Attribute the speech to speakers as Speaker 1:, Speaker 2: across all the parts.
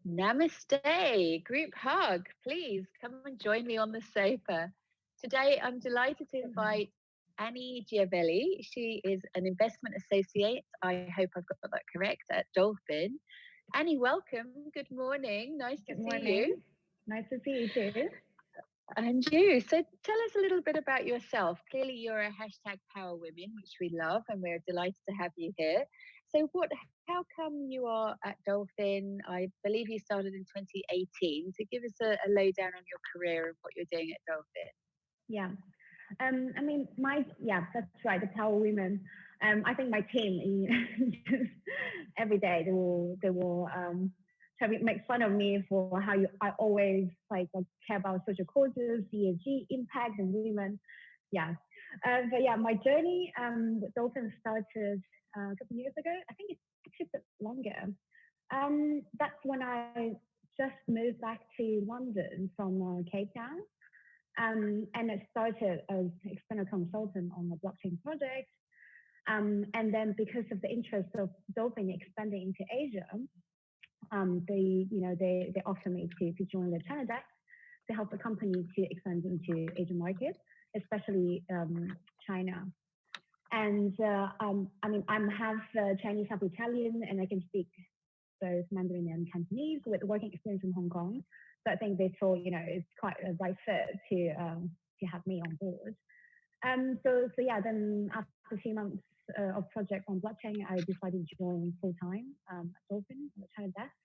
Speaker 1: Namaste, group hug. Please come and join me on the sofa. Today, I'm delighted to invite Anny Giavelli. She is an investment associate. I hope I've got that correct at Dolfin. Anny, welcome. Good morning. Nice to
Speaker 2: Good
Speaker 1: see you.
Speaker 2: morning. Nice to see you too.
Speaker 1: And you. So tell us a little bit about yourself. Clearly, you're a hashtag Power Women, which we love, and we're delighted to have you here. So, how come you are at Dolfin? I believe you started in 2018. So, give us a lowdown on your career and what you're doing at Dolfin.
Speaker 2: Yeah. That's right. The Power Women. I think my team, just every day they will try to make fun of me for I always care about social causes, ESG impact, and women. Yeah. But yeah, my journey with Dolphin started a couple of years ago. I think it's actually a bit longer. That's when I just moved back to London from Cape Town. And I started as external consultant on the blockchain project. And then because of the interest of Dolphin expanding into Asia, they offered me to join the China desk to help the company to expand into Asian markets, especially China. And I'm half Chinese, half Italian, and I can speak both Mandarin and Cantonese with working experience in Hong Kong. So I think they thought, it's quite a right fit to have me on board. Then after a few months of project on blockchain, I decided to join full time at Dolphin on the China desk.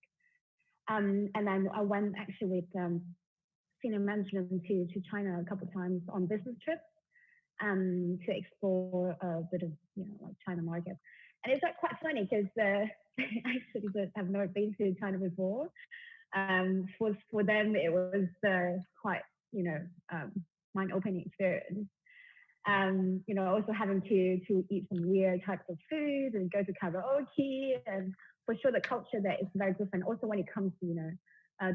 Speaker 2: And then I went actually with senior management to China a couple of times on business trips to explore a bit of China market. And it's quite funny because I actually have never been to China before. For them, it was quite mind-opening experience. Also having to eat some weird types of food and go to karaoke, and for sure the culture there is very different. Also, when it comes to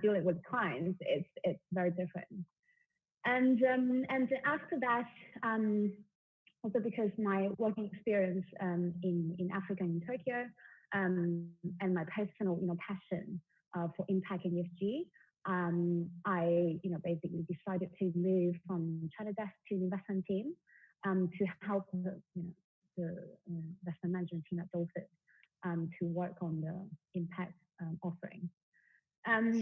Speaker 2: dealing with clients, it's very different. And after that, also because my working experience in Africa and in Tokyo, and my personal passion for impact and ESG, I basically decided to move from China desk to the investment team to help the investment management team at Dolphin to work on the impact offering.
Speaker 1: I'm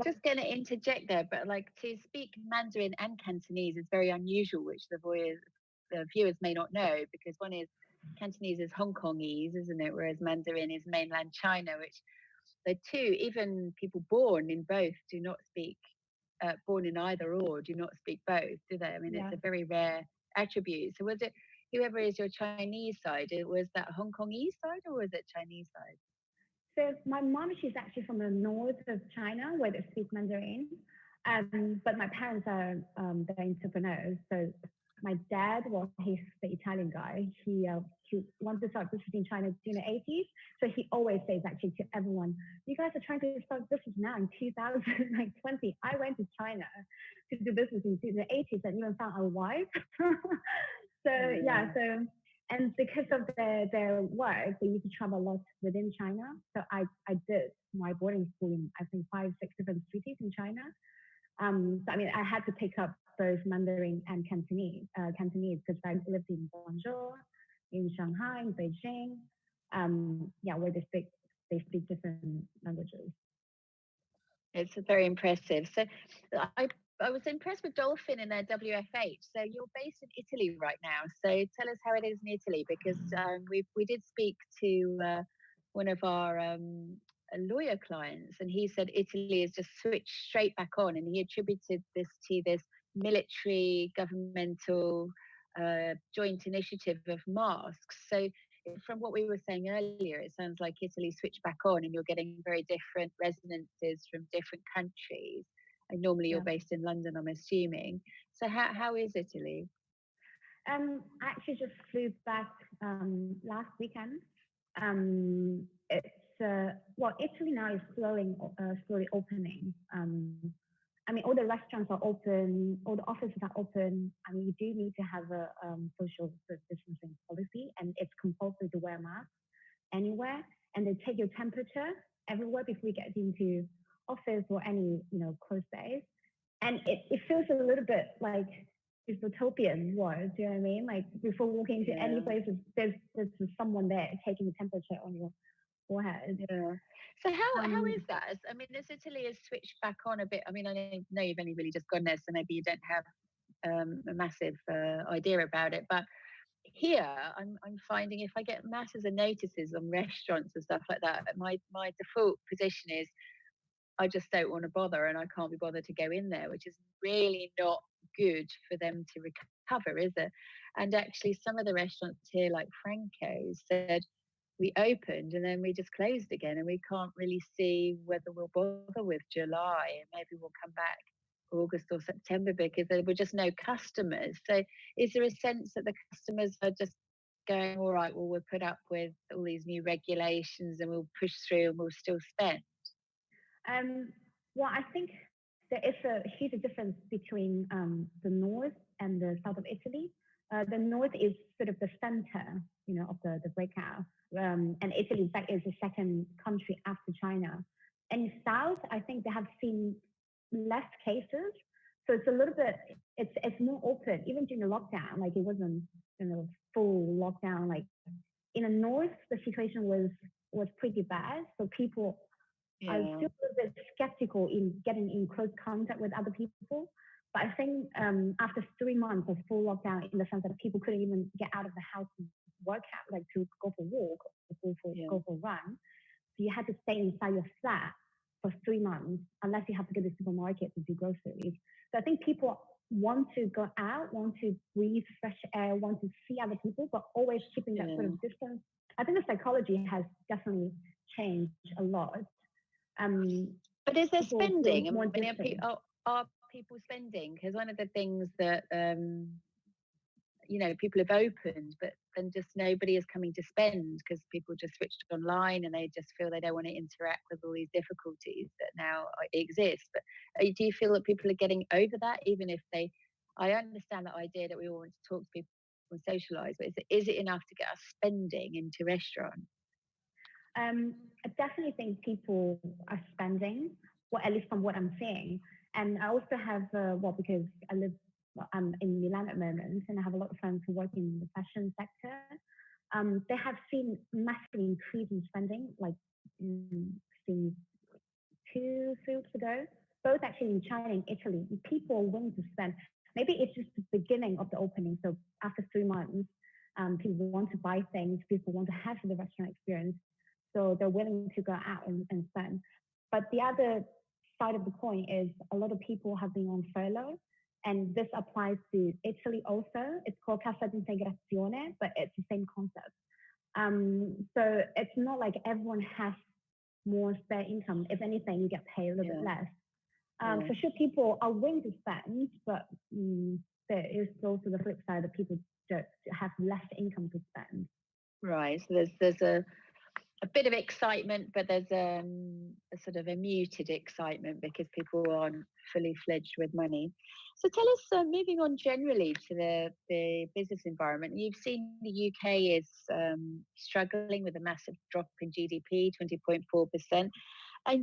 Speaker 1: just going to interject there, but to speak Mandarin and Cantonese is very unusual, which the viewers may not know, because one is Cantonese is Hong Kongese, isn't it? Whereas Mandarin is mainland China, which the two, even people born in both, do not speak, born in either or, do not speak both, do they? I mean, It's a very rare attribute. So was it, whoever is your Chinese side, was that Hong Kongese side or was it Chinese side?
Speaker 2: So my mom, she's actually from the north of China where they speak Mandarin. But my parents are they're entrepreneurs. So my dad, well, he's the Italian guy. He wanted to start business in China in the 80s. So he always says actually to everyone, you guys are trying to start business now in 2020. I went to China to do business in the 80s and even found a wife. And because of their work, they need to travel a lot within China. So I did my boarding school in, I think, 5, 6 different cities in China. I had to pick up both Mandarin and Cantonese because I lived in Guangzhou, in Shanghai, in Beijing, where they speak different languages.
Speaker 1: It's very impressive. So I was impressed with Dolfin and their WFH. So you're based in Italy right now. So tell us how it is in Italy, because we did speak to one of our lawyer clients, and he said Italy has just switched straight back on, and he attributed this to this military governmental joint initiative of masks. So from what we were saying earlier, it sounds like Italy switched back on and you're getting very different resonances from different countries. And normally you're based in London, I'm assuming. So how is Italy?
Speaker 2: I actually just flew back last weekend. Italy now is slowly opening. All the restaurants are open, all the offices are open. You do need to have a social distancing policy, and it's compulsory to wear a mask anywhere. and they take your temperature everywhere before you get into office or any, closed space. And it feels a little bit like dystopian world, do you know what I mean? Like before walking into any
Speaker 1: Yeah.
Speaker 2: place, there's someone there taking the temperature on your forehead.
Speaker 1: Yeah. So how
Speaker 2: Um,
Speaker 1: is that? I mean, as Italy has switched back on a bit. I mean, I know you've only really just gone there, so maybe you don't have a massive idea about it. But here, I'm finding if I get masses of notices on restaurants and stuff like that, my default position is I just don't want to bother, and I can't be bothered to go in there, which is really not good for them to recover, is it? And actually, some of the restaurants here, like Franco's, said we opened and then we just closed again, and we can't really see whether we'll bother with July, and maybe we'll come back August or September because there were just no customers. So is there a sense that the customers are just going, all right, well, we'll put up with all these new regulations and we'll push through and we'll still spend?
Speaker 2: um, well, I think there is a huge difference between the north and the south of Italy. The north is sort of the center, of the breakout, and Italy, in fact, is the second country after China. And south, I think they have seen less cases, so it's a little bit, it's more open. Even during the lockdown, like it wasn't, full lockdown. Like in the north, the situation was pretty bad, so people are
Speaker 1: Yeah,
Speaker 2: still a little bit skeptical in getting in close contact with other people. But I think after 3 months of full lockdown, in the sense that people couldn't even get out of the house to work out, like to go for a walk or
Speaker 1: yeah,
Speaker 2: go for a run, so you had to stay inside your flat for 3 months, unless you have to go to the supermarket to do groceries. So I think people want to go out, want to breathe fresh air, want to see other people, but always keeping that sort
Speaker 1: yeah.
Speaker 2: of distance. I think the psychology has definitely changed a lot. Um,
Speaker 1: But is there
Speaker 2: People feel
Speaker 1: spending? I
Speaker 2: more
Speaker 1: mean,
Speaker 2: distant.
Speaker 1: are people spending? Because one of the things that people have opened, but then just nobody is coming to spend because people just switched online and they just feel they don't want to interact with all these difficulties that now exist. But do you feel that people are getting over that, even if they? I understand the idea that we all want to talk to people and socialise, but is it enough to get us spending into restaurants?
Speaker 2: I definitely think people are spending, well, at least from what I'm seeing. And I also have, because I'm in Milan at the moment, and I have a lot of friends who work in the fashion sector. They have seen massive increase in spending, like since 2 3 weeks ago, both actually in China and Italy. People are willing to spend. Maybe it's just the beginning of the opening. So after 3 months, people want to buy things, people want to have the restaurant experience. So they're willing to go out and spend. But the other side of the coin is a lot of people have been on furlough. And this applies to Italy also. It's called Cassa Integrazione, but it's the same concept. So it's not like everyone has more spare income. If anything, you get paid a little bit
Speaker 1: Yeah,
Speaker 2: less.
Speaker 1: yeah.
Speaker 2: For sure, people are willing to spend, but there is also the flip side that people don't have less income to spend.
Speaker 1: Right. So there's a bit of excitement, but there's a sort of a muted excitement because people aren't fully fledged with money. So tell us, moving on generally to the business environment, you've seen the UK is struggling with a massive drop in GDP, 20.4%,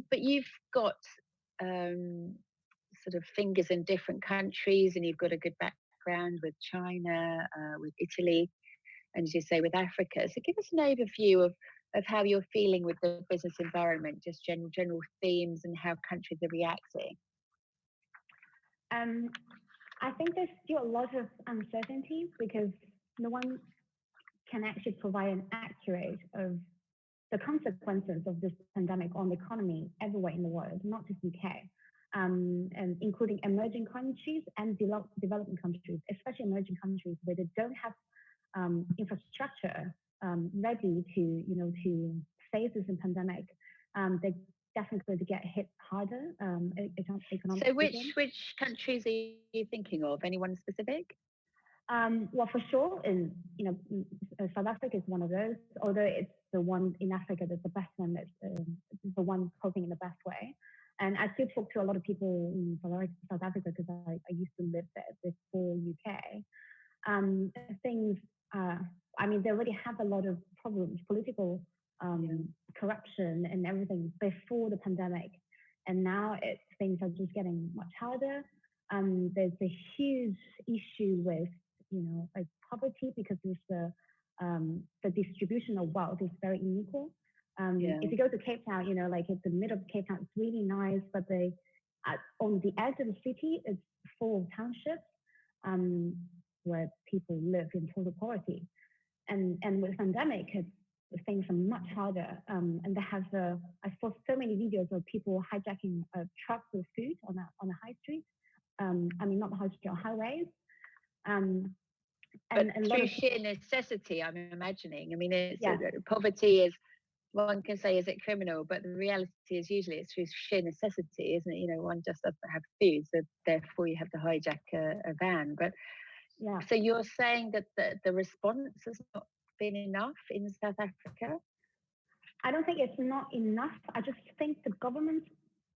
Speaker 1: but you've got um, sort of fingers in different countries, and you've got a good background with China, with Italy, and as you say, with Africa. So give us an overview of how you're feeling with the business environment, just general themes and how countries are reacting.
Speaker 2: Um, I think there's still a lot of uncertainty because no one can actually provide an accurate of the consequences of this pandemic on the economy everywhere in the world, not just UK, and including emerging countries and developing countries, especially emerging countries where they don't have infrastructure ready to, face this pandemic. They're definitely going to get hit harder, economic
Speaker 1: So
Speaker 2: speaking.
Speaker 1: which countries are you thinking of? Anyone specific?
Speaker 2: Well, for sure, in South Africa is one of those. Although it's the one in Africa that's the best one, that's the one coping in the best way. And I still talk to a lot of people in South Africa because I used to live there before UK. Things, I mean, they already have a lot of problems, political corruption and everything before the pandemic. And now things are just getting much harder. There's a huge issue with, like poverty because the distribution of wealth is very unequal. If you go to Cape Town, like it's the middle of Cape Town, it's really nice, but on the edge of the city, it's full of townships where people live in total poverty. And with pandemic, things are much harder. And they have I saw so many videos of people hijacking trucks with food on the high street. Not the high street, on highways.
Speaker 1: But through sheer necessity, I'm imagining. I mean,
Speaker 2: yeah.
Speaker 1: Poverty is, one can say, is it criminal? But the reality is usually it's through sheer necessity, isn't it? One just doesn't have food, so therefore you have to hijack a van. But
Speaker 2: yeah.
Speaker 1: So you're saying that the response has not been enough in South Africa?
Speaker 2: I don't think it's not enough. I just think the government.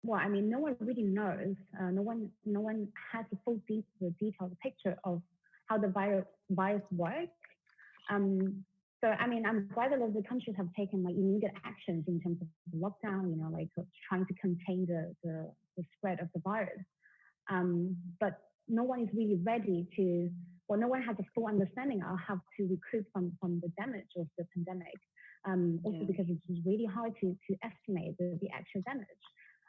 Speaker 2: Well, no one really knows. No one has a full detailed picture of how the virus works. So I'm glad that a lot of the countries have taken like immediate actions in terms of the lockdown. Like trying to contain the spread of the virus. But no one is really ready to. Well, no one has a full understanding of how to recoup from the damage of the pandemic. Also because it's really hard to estimate the actual damage.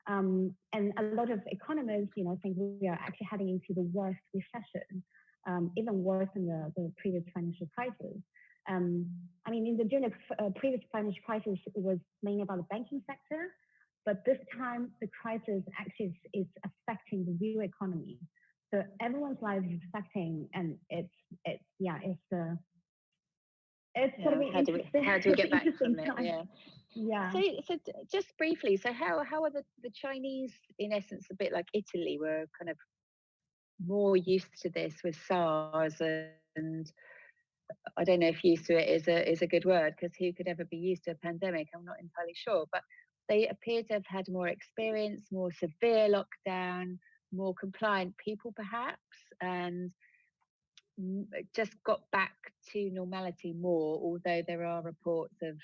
Speaker 2: And a lot of economists, think we are actually heading into the worst recession, even worse than the previous financial crisis. During the previous financial crisis, it was mainly about the banking sector, but this time the crisis actually is affecting the real economy. So everyone's life is affecting, and it's sort of interesting.
Speaker 1: How do we get back from it?
Speaker 2: Time. Yeah.
Speaker 1: So just briefly, so how are the Chinese, in essence, a bit like Italy, were kind of more used to this with SARS, and I don't know if used to it is a good word, because who could ever be used to a pandemic? I'm not entirely sure, but they appear to have had more experience, more severe lockdown, more compliant people perhaps, and just got back to normality more, although there are reports of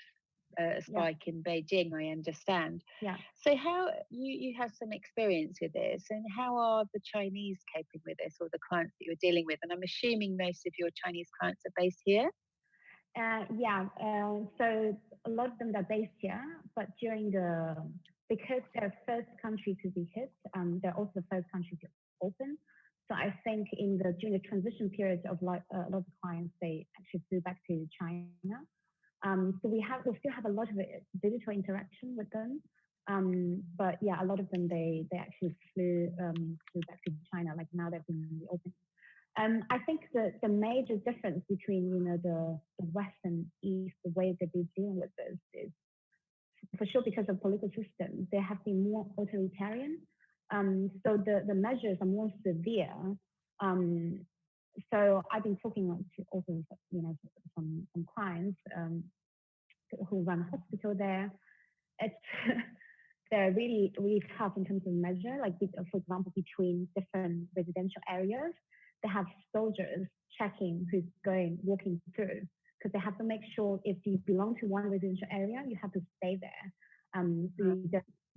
Speaker 1: a spike in Beijing, I understand.
Speaker 2: Yeah.
Speaker 1: So how you have some experience with this, and how are the Chinese coping with this, or the clients that you're dealing with? And I'm assuming most of your Chinese clients are based here.
Speaker 2: So a lot of them are based here, but because they're first country to be hit, they're also the first country to open. So I think during the transition period of a lot of clients, they actually flew back to China. So we still have a lot of digital interaction with them. But a lot of them they actually flew back to China. Like now they've been reopened. I think the major difference between the West and East, the way that they're dealing with this is for sure because of political system. They have been more authoritarian. So the measures are more severe. So I've been talking to also some clients who run a hospital there. It's they're really, really tough in terms of measure. Like for example, between different residential areas, they have soldiers checking who's walking through, because they have to make sure if you belong to one residential area, you have to stay there. So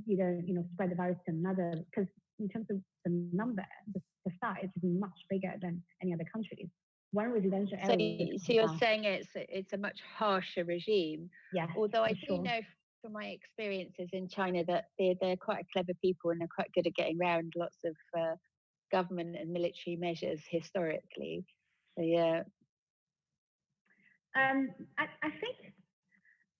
Speaker 2: you don't spread the virus to another, because in terms of the number, the size is much bigger than any other countries. One residential area.
Speaker 1: So you're saying it's a much harsher regime.
Speaker 2: Yes.
Speaker 1: Although I do know from my experiences in China that they're quite clever people, and they're quite good at getting around lots of government and military measures historically. So
Speaker 2: I think.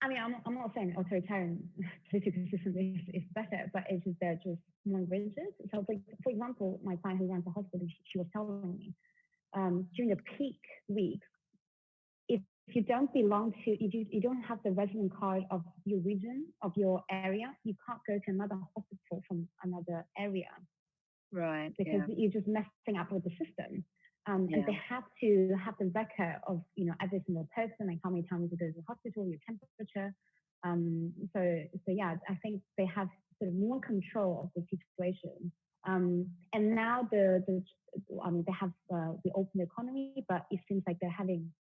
Speaker 2: I'm not saying authoritarian political system is better, but it's just they're just more rigid. So, for example, my client who runs a hospital, she was telling me during the peak weeks, if you don't belong to, you don't have the resident card of your region, of your area, you can't go to another hospital from another area.
Speaker 1: Right.
Speaker 2: Because you're just messing up with the system. And they have to have the record of, every single person, like how many times you go to the hospital, your temperature. I think they have sort of more control of the situation. And now they have the open economy, but it seems like they're having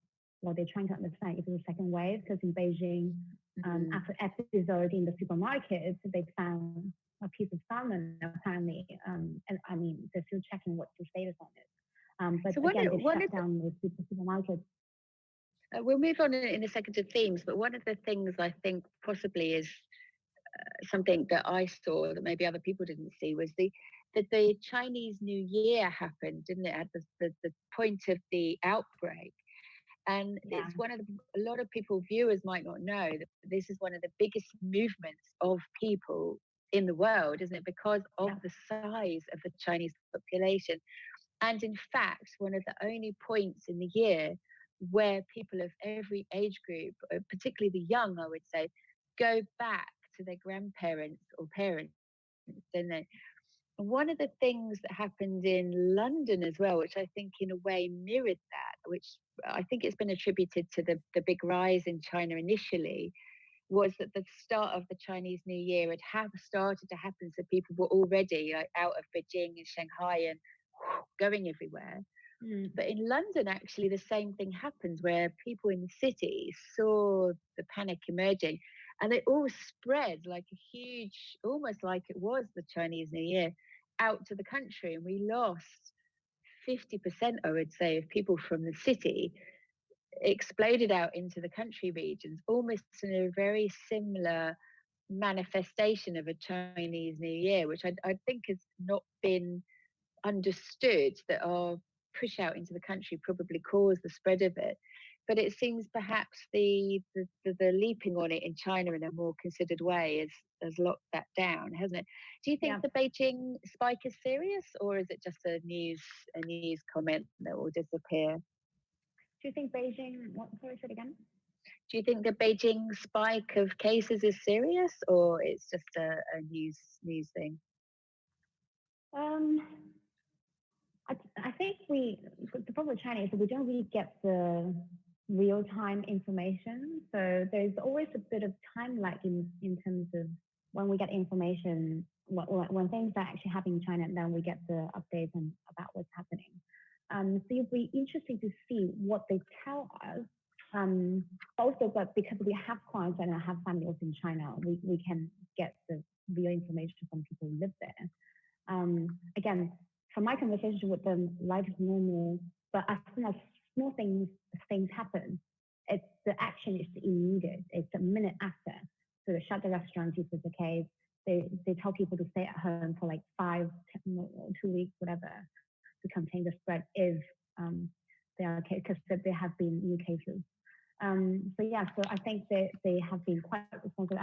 Speaker 2: well, they're trying to understand if it's a second wave, because in Beijing,
Speaker 1: Mm.
Speaker 2: after episode in the supermarket, they found a piece of salmon apparently, and I mean they're still checking what's the status on it. But
Speaker 1: So
Speaker 2: again, they
Speaker 1: one
Speaker 2: shut
Speaker 1: of
Speaker 2: down the supermarkets.
Speaker 1: we'll move on in a second to themes, but one of the things I think possibly is something that I saw that maybe other people didn't see was the Chinese New Year happened, didn't it, at the point of the outbreak. And
Speaker 2: Yeah,
Speaker 1: it's one of a lot of people, viewers might not know that this is one of the biggest movements of people in the world, isn't it? Because of
Speaker 2: yeah,
Speaker 1: the size of the Chinese population. And in fact, one of the only points in the year where people of every age group, particularly the young, I would say, go back to their grandparents or parents, don't they? And one of the things that happened in London as well, which I think in a way mirrored that, which I think it's been attributed to the big rise in China initially, was that the start of the Chinese New Year had started to happen. So people were already like out of Beijing and Shanghai and going everywhere.
Speaker 2: mm,
Speaker 1: But in London, actually, the same thing happened where people in the city saw the panic emerging and it all spread like a huge, almost like it was the Chinese New Year, out to the country. And we lost 50%, I would say, of people from the city exploded out into the country regions, almost in a very similar manifestation of a Chinese New Year, which I think has not been understood, that our push out into the country probably caused the spread of it. But it seems perhaps the leaping on it in China in a more considered way has locked that down, hasn't it? Do you think
Speaker 2: yeah.
Speaker 1: the Beijing spike is serious, or is it just a news comment that will disappear?
Speaker 2: Do you think Beijing? What? Sorry, say it again.
Speaker 1: Do you think the Beijing spike of cases is serious, or it's just a news thing?
Speaker 2: Um, I think the problem with China is that we don't really get the real time information. So there's always a bit of time lag in terms of when we get information, when things are actually happening in China, and then we get the updates about what's happening. So it'll be interesting to see what they tell us. Um, Also, but because we have clients and I have family also in China, we can get the real information from people who live there. Again, from my conversation with them, life is normal. But as soon as small things happen, it's the action is immediate. It's a minute after. So they shut the restaurants if it's the case. They tell people to stay at home for like 2 weeks, whatever, to contain the spread if they are okay, because there have been new cases. So yeah, so I think they have been quite responsible.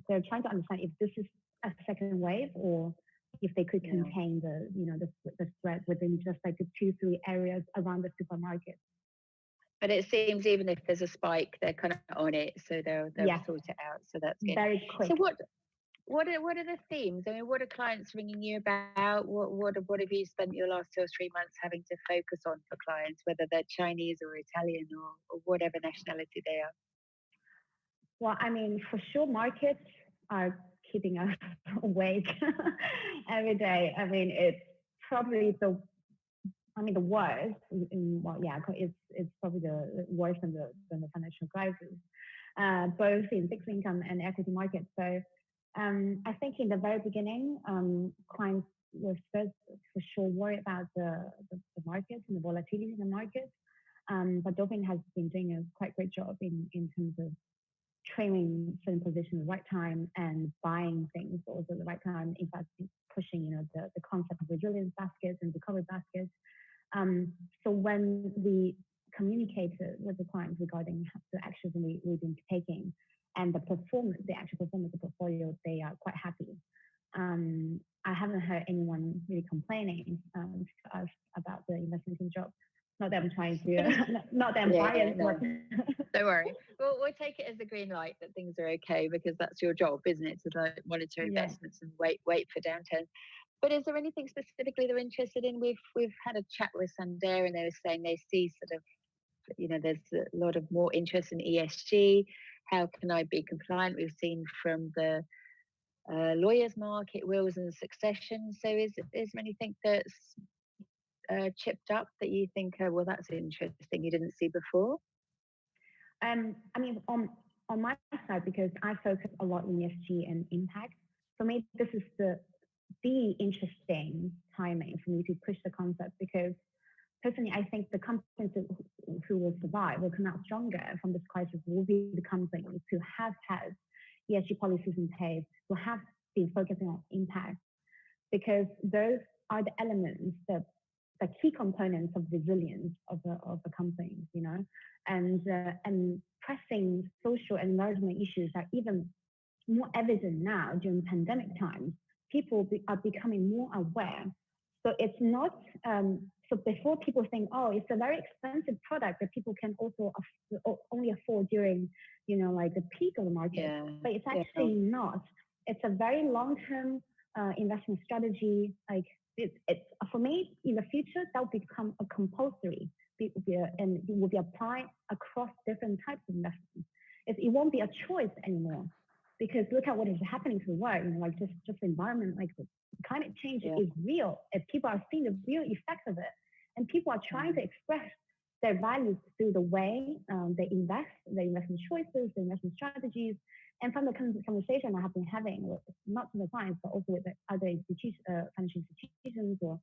Speaker 2: They're trying to understand if this is a second wave or if they could
Speaker 1: Yeah.
Speaker 2: contain the spread within just like the 2-3 areas around the supermarket.
Speaker 1: But it seems even if there's a spike, they're kind of on it, so they'll
Speaker 2: Yeah,
Speaker 1: sort it out. So that's good.
Speaker 2: very
Speaker 1: So
Speaker 2: quick.
Speaker 1: what are the themes? I mean, what are clients ringing you about? What have you spent your last 2 or 3 months having to focus on for clients, whether they're Chinese or Italian or whatever nationality they are?
Speaker 2: Well, I mean, for sure, markets are keeping us awake every day. I mean, it's probably the worst. Well, yeah, it's probably the worse than the financial crisis, both in fixed income and equity markets. So, I think in the very beginning, clients were first for sure worried about the markets and the volatility in the market. But Dolfin has been doing a quite great job in terms of trading certain positions at the right time and buying things also at the right time. In fact, pushing the concept of resilience baskets and recovery baskets. So when we communicated with the clients regarding the actions we've been taking and the actual performance of the portfolio, they are quite happy. I haven't heard anyone really complaining to us about the investment in job. Not that I'm trying to, not that I'm
Speaker 1: Yeah,
Speaker 2: biased,
Speaker 1: no,
Speaker 2: but
Speaker 1: don't worry. We'll take it as a green light that things are okay, because that's your job, isn't it? To like monitor
Speaker 2: yeah.
Speaker 1: investments and wait for downturns. But is there anything specifically they're interested in? We've had a chat with Sandair, and they were saying they see sort of, there's a lot of more interest in ESG. How can I be compliant? We've seen from the lawyers market, wills and succession. So is there anything that's chipped up that you think, well, that's interesting, you didn't see before?
Speaker 2: I mean, on my side, because I focus a lot on ESG and impact, for me, this is the interesting timing for me to push the concept because personally, I think the companies who will survive, will come out stronger from this crisis, will be the companies who have had ESG policies in place, who have been focusing on impact, because those are the elements that the key components of resilience of the companies, and pressing social and environmental issues are even more evident now during pandemic times. People are becoming more aware. So it's not, so before people think, oh, it's a very expensive product that people can also only afford during, like the peak of the market.
Speaker 1: Yeah,
Speaker 2: But it's
Speaker 1: yeah,
Speaker 2: actually not. It's a very long-term investment strategy. Like it's for me, in the future, that will become a compulsory, and it will be applied across different types of investments. It won't be a choice anymore because look at what is happening to the world, like just the environment, like the climate change
Speaker 1: yeah.
Speaker 2: is real. If people are seeing the real effects of it, and people are trying to express their values through the way they invest, their investment choices, their investment strategies, and from the conversation I have been having with not with the clients, but also with the other financial institutions or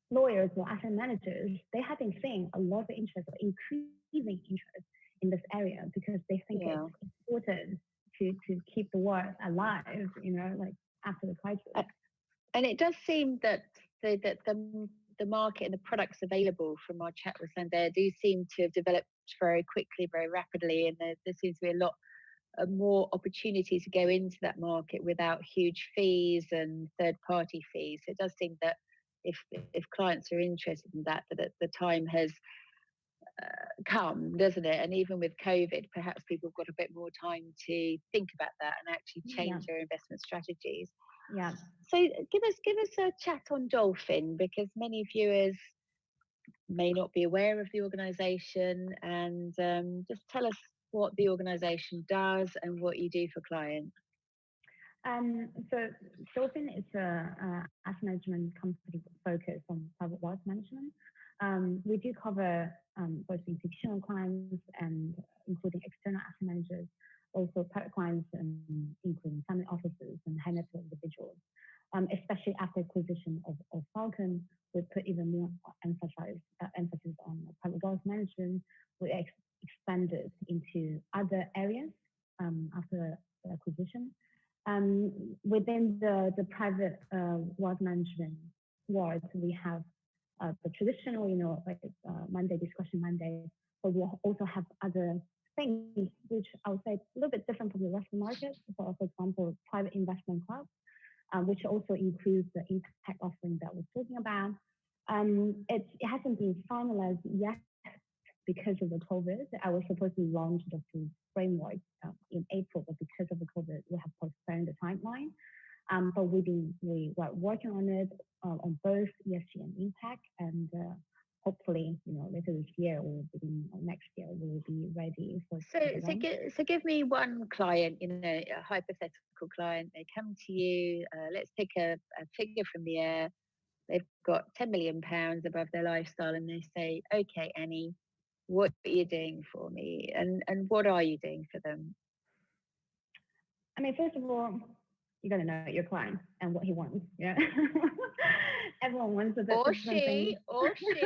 Speaker 2: lawyers or asset managers, they have been seeing a lot of interest or increasing interest in this area because they think
Speaker 1: Yeah.
Speaker 2: it's important to keep the world alive, like after the crisis.
Speaker 1: And it does seem that the market and the products available from our chat with Sandair do seem to have developed very quickly, very rapidly, and there seems to be a lot more opportunity to go into that market without huge fees and third-party fees. So it does seem that if clients are interested in that, that the time has come, doesn't it? And even with COVID, perhaps people have got a bit more time to think about that and actually
Speaker 2: Yeah,
Speaker 1: change their investment strategies.
Speaker 2: yeah.
Speaker 1: So give us a chat on Dolfin because many viewers may not be aware of the organisation, and just tell us what the organisation does and what you do for clients.
Speaker 2: So Dolphin is a asset management company focused on private wealth management. We do cover both institutional clients and including external asset managers, also private clients, and including family offices and high net worth individuals. Especially after acquisition of Falcon, we put even more emphasis on private wealth management. We expanded into other areas after the acquisition. Within the private wealth management world, we have the traditional, like Monday discussion Monday, but we also have other things which I would say a little bit different from the rest of the market. So, for example, private investment club, which also includes the impact offering that we're talking about. It hasn't been finalized yet because of the COVID. I was supposed to launch the full framework in April, but because of the COVID, we have postponed the timeline. But we were working on it on both ESG and impact, and hopefully, later this year or beginning of next year, we will be ready for.
Speaker 1: So give me one client, a hypothetical client. They come to you. Let's pick a figure from the air. They've got £10 million above their lifestyle, and they say, "Okay, Annie, what are you doing for me, and what are you doing for them?"
Speaker 2: I mean, first of all, you got to know your client and what he wants. Yeah, everyone wants a bit different thing.
Speaker 1: Or she.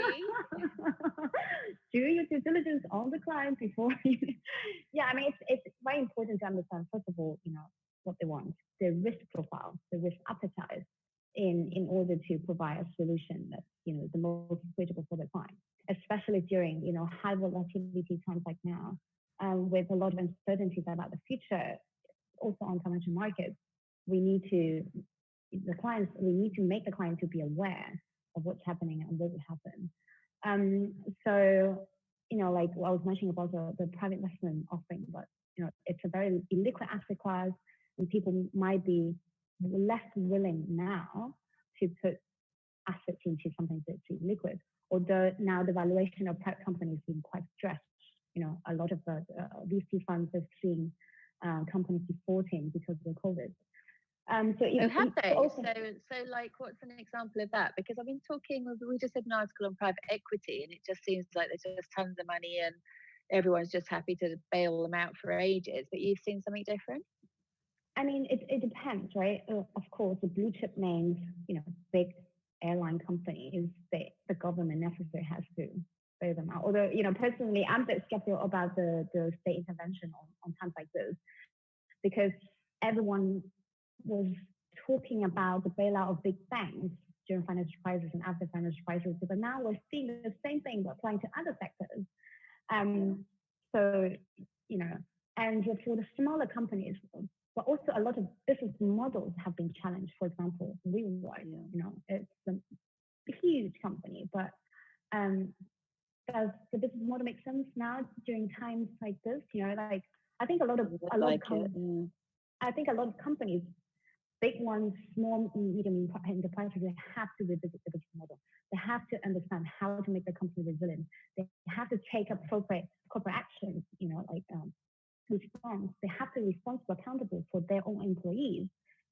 Speaker 2: Do your due diligence on the client before you. Yeah, I mean, it's very important to understand first of all, what they want, their risk profile, the risk appetite, in order to provide a solution that's the most suitable for the client, especially during high volatility times like now, with a lot of uncertainties about the future, also on financial markets. We need to make the client to be aware of what's happening and what will happen. So like I was mentioning about the private investment offering, but it's a very illiquid asset class, and people might be less willing now to put assets into something that's liquid. Although now the valuation of private companies is quite stressed. A lot of the VC funds have seen companies defaulting because of the COVID.
Speaker 1: Have they? So, like, what's an example of that? Because I've been talking. We just had an article on private equity, and it just seems like there's just tons of money, and everyone's just happy to bail them out for ages. But you've seen something different?
Speaker 2: I mean, it depends, right? Of course, the blue chip names, big airline companies, the government necessarily has to bail them out. Although, personally, I'm a bit skeptical about the state intervention on times like this, because everyone was talking about the bailout of big banks during financial crisis and after financial crisis, but now we're seeing the same thing applying to other sectors. So, and for the smaller companies, but also a lot of business models have been challenged. For example, WeWork, it's a huge company, but does the business model make sense now during times like this? I think a lot of I think a lot of companies, big ones, small, medium enterprises, they have to revisit the business model. They have to understand how to make the company resilient. They have to take appropriate corporate actions, response. They have to be responsible, accountable for their own employees,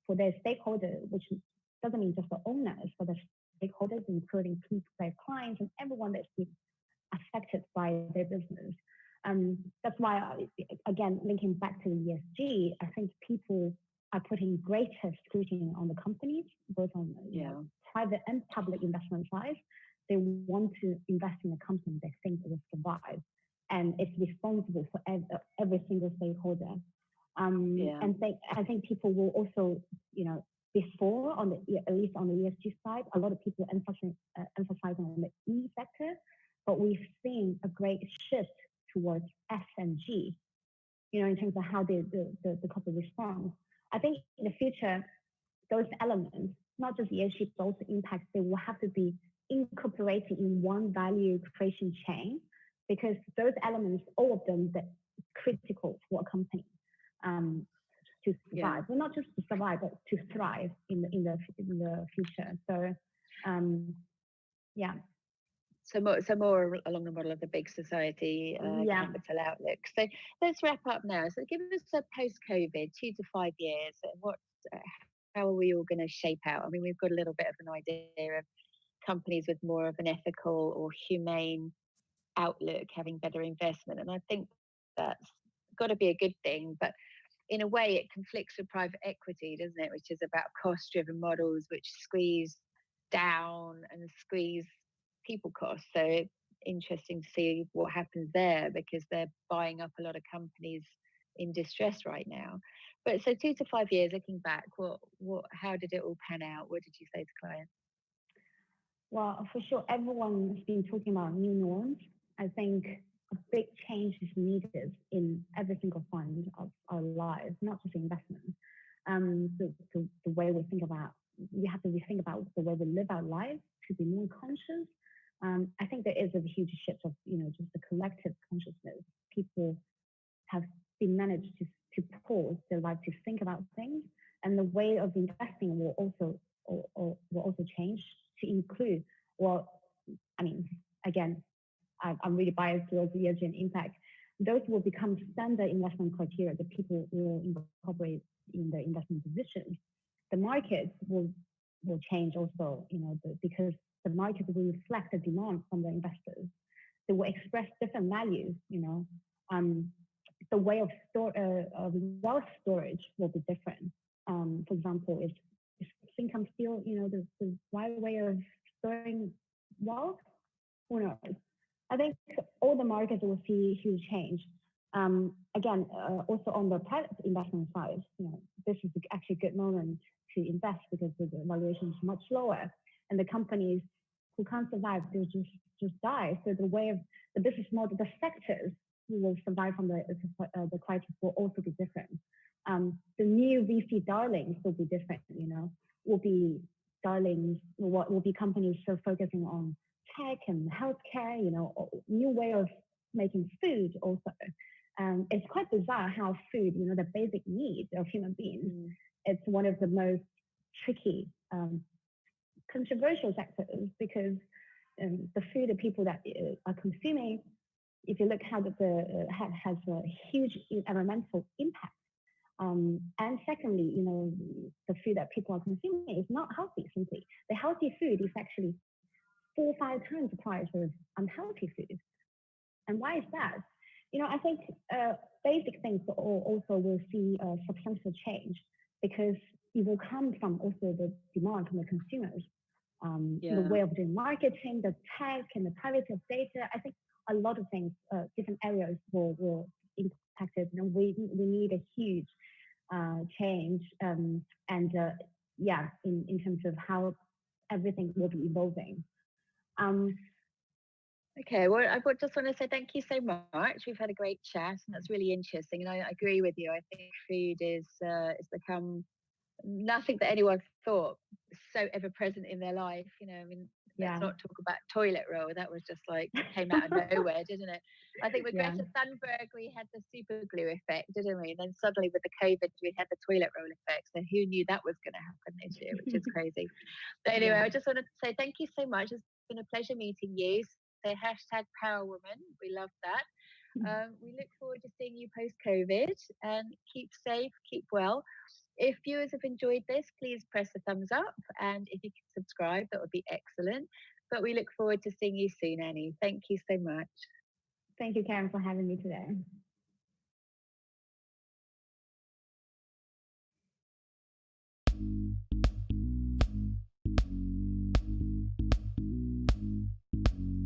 Speaker 2: for their stakeholders, which doesn't mean just the owners, but the stakeholders, including their clients and everyone that's been affected by their business. That's why, again, linking back to the ESG, I think people are putting greater scrutiny on the companies, both on private and public investment side. They want to invest in a company they think will survive, and it's responsible for every single stakeholder. And I think people will also, before at least on the ESG side, a lot of people emphasizing on the E sector, but we've seen a great shift towards S and G, in terms of how the corporate responds. I think in the future, those elements, not just ESG, but also impact, they will have to be incorporated in one value creation chain, because those elements, all of them, they're critical for a company to survive. Well, not just to survive, but to thrive in the future. So,
Speaker 1: So more along the model of the big society capital outlook. So let's wrap up now. So give us a post-COVID, 2 to 5 years. How are we all going to shape out? I mean, we've got a little bit of an idea of companies with more of an ethical or humane outlook having better investment, and I think that's got to be a good thing. But in a way, it conflicts with private equity, doesn't it? Which is about cost-driven models which squeeze down and squeeze people costs. So interesting to see what happens there, because they're buying up a lot of companies in distress right now. But so 2 to 5 years looking back, how did it all pan out? What did you say to clients?
Speaker 2: Well, for sure, everyone's been talking about new norms. I think a big change is needed in every single fund of our lives, not just investments. The way we have to rethink about the way we live our lives to be more conscious. I think there is a huge shift of, just the collective consciousness. People have been managed to pause their life to think about things, and the way of investing will also change to include. Well, I mean, again, I'm really biased towards ESG and impact. Those will become standard investment criteria that people will incorporate in their investment decisions. The markets will change also, because the market will reflect the demand from the investors. They will express different values, the way of wealth storage will be different. For example, is income still, the right way of storing wealth? Who knows? I think all the markets will see huge change. Again, also on the private investment side, this is actually a good moment to invest because the valuation is much lower, and the companies who can't survive, they'll just die. So the way of the business model, the sectors who will survive from the crisis will also be different. The new VC darlings will be different. Will be darlings. Will be companies still focusing on tech and healthcare. New way of making food also. It's quite bizarre how food, the basic needs of human beings, it's one of the most tricky, controversial sectors, because the food that people that are consuming, if you look how has a huge environmental impact. And secondly, the food that people are consuming is not healthy simply. The healthy food is actually 4 or 5 times the price of unhealthy food. And why is that? I think basic things also will see a substantial change because it will come from also the demand from the consumers. The
Speaker 1: Yeah.
Speaker 2: way of doing marketing, the tech, and the privacy of data. I think a lot of things, different areas will impact it. We need a huge change, and yeah, in terms of how everything will be evolving. Um,
Speaker 1: Okay, well, I just want to say thank you so much. We've had a great chat, and that's really interesting. And I agree with you. I think food is become nothing that anyone thought so ever present in their life. I mean, let's
Speaker 2: yeah,
Speaker 1: not talk about toilet roll. That was just like came out of nowhere, didn't it? I think with
Speaker 2: yeah,
Speaker 1: Greta Thunberg, we had the super glue effect, didn't we? And then suddenly with the COVID, we had the toilet roll effect. So who knew that was going to happen this year, which is crazy. But anyway,
Speaker 2: yeah.
Speaker 1: I just wanted to say thank you so much. It's been a pleasure meeting you. Say hashtag Power Woman. We love that. We look forward to seeing you post COVID and keep safe, keep well. If viewers have enjoyed this, please press the thumbs up. And if you can subscribe, that would be excellent. But we look forward to seeing you soon, Annie. Thank you so much.
Speaker 2: Thank you, Karen, for having me today.